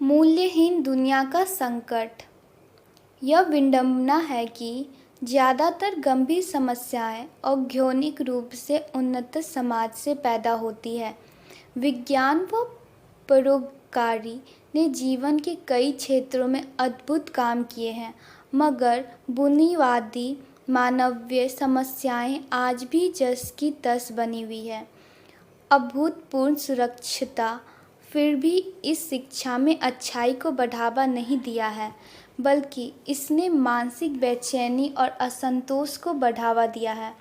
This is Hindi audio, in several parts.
मूल्यहीन दुनिया का संकट। यह विडंबना है कि ज़्यादातर गंभीर समस्याएं औद्योगिक रूप से उन्नत समाज से पैदा होती है। विज्ञान व परोपकारी ने जीवन के कई क्षेत्रों में अद्भुत काम किए हैं, मगर बुनियादी मानवीय समस्याएं आज भी जस की तस बनी हुई है। अभूतपूर्व सुरक्षिता फिर भी इस शिक्षा में अच्छाई को बढ़ावा नहीं दिया है, बल्कि इसने मानसिक बेचैनी और असंतोष को बढ़ावा दिया है।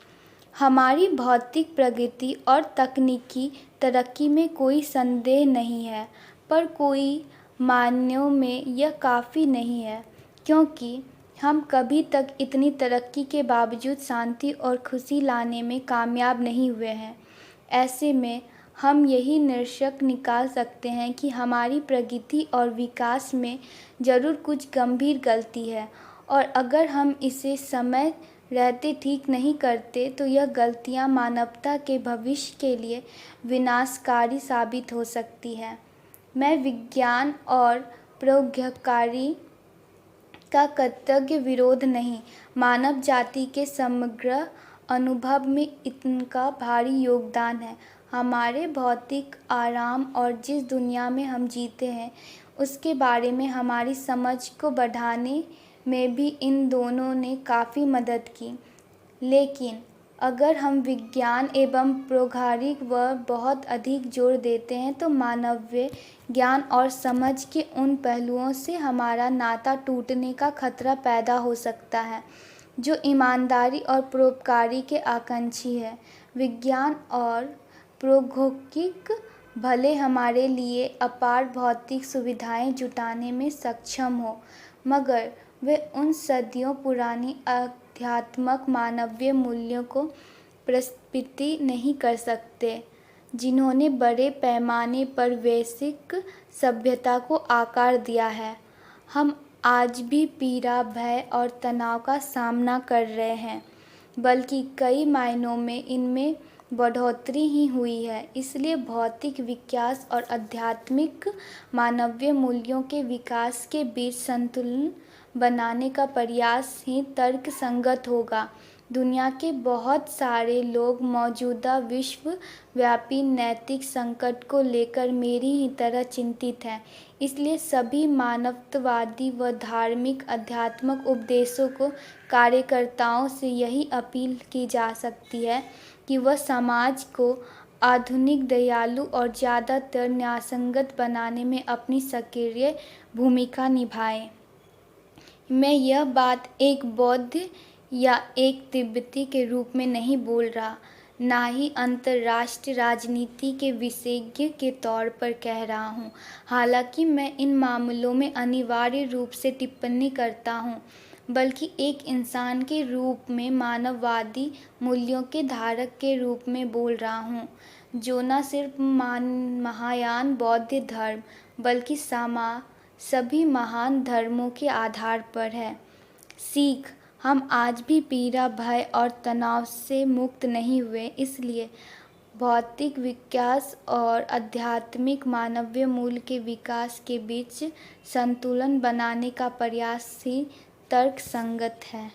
हमारी भौतिक प्रगति और तकनीकी तरक्की में कोई संदेह नहीं है, पर कोई मायनों में यह काफ़ी नहीं है, क्योंकि हम कभी तक इतनी तरक्की के बावजूद शांति और खुशी लाने में कामयाब नहीं हुए हैं। ऐसे में हम यही निष्कर्ष निकाल सकते हैं कि हमारी प्रगति और विकास में ज़रूर कुछ गंभीर गलती है, और अगर हम इसे समय रहते ठीक नहीं करते तो यह गलतियां मानवता के भविष्य के लिए विनाशकारी साबित हो सकती है। मैं विज्ञान और प्रौद्योगिकी का कर्तव्य विरोध नहीं, मानव जाति के समग्र अनुभव में इनका भारी योगदान है। हमारे भौतिक आराम और जिस दुनिया में हम जीते हैं उसके बारे में हमारी समझ को बढ़ाने में भी इन दोनों ने काफ़ी मदद की। लेकिन अगर हम विज्ञान एवं प्रौद्योगिकी पर बहुत अधिक जोर देते हैं तो मानवीय ज्ञान और समझ के उन पहलुओं से हमारा नाता टूटने का खतरा पैदा हो सकता है जो ईमानदारी और परोपकारी के आकांक्षी है। विज्ञान और प्रौद्योगिकी भले हमारे लिए अपार भौतिक सुविधाएं जुटाने में सक्षम हो, मगर वे उन सदियों पुरानी आध्यात्मिक मानवीय मूल्यों को प्रस्फुटित नहीं कर सकते जिन्होंने बड़े पैमाने पर वैश्विक सभ्यता को आकार दिया है। हम आज भी पीड़ा, भय और तनाव का सामना कर रहे हैं, बल्कि कई मायनों में इनमें बढ़ोतरी ही हुई है। इसलिए भौतिक विकास और आध्यात्मिक मानवीय मूल्यों के विकास के बीच संतुलन बनाने का प्रयास ही तर्कसंगत होगा। दुनिया के बहुत सारे लोग मौजूदा विश्वव्यापी नैतिक संकट को लेकर मेरी ही तरह चिंतित हैं। इसलिए सभी मानवतावादी व धार्मिक आध्यात्मिक उपदेशों को कार्यकर्ताओं से यही अपील की जा सकती है कि वह समाज को आधुनिक, दयालु और ज़्यादातर न्यायसंगत बनाने में अपनी सक्रिय भूमिका निभाएं। मैं यह बात एक बौद्ध या एक तिब्बती के रूप में नहीं बोल रहा, ना ही अंतर्राष्ट्रीय राजनीति के विशेषज्ञ के तौर पर कह रहा हूँ। हालांकि मैं इन मामलों में अनिवार्य रूप से टिप्पणी करता हूँ, बल्कि एक इंसान के रूप में, मानववादी मूल्यों के धारक के रूप में बोल रहा हूँ, जो न सिर्फ महायान बौद्ध धर्म बल्कि सभी महान धर्मों के आधार पर है। सीख, हम आज भी पीड़ा, भय और तनाव से मुक्त नहीं हुए। इसलिए भौतिक विकास और आध्यात्मिक मानवीय मूल्य के विकास के बीच संतुलन बनाने का प्रयास ही तर्कसंगत है।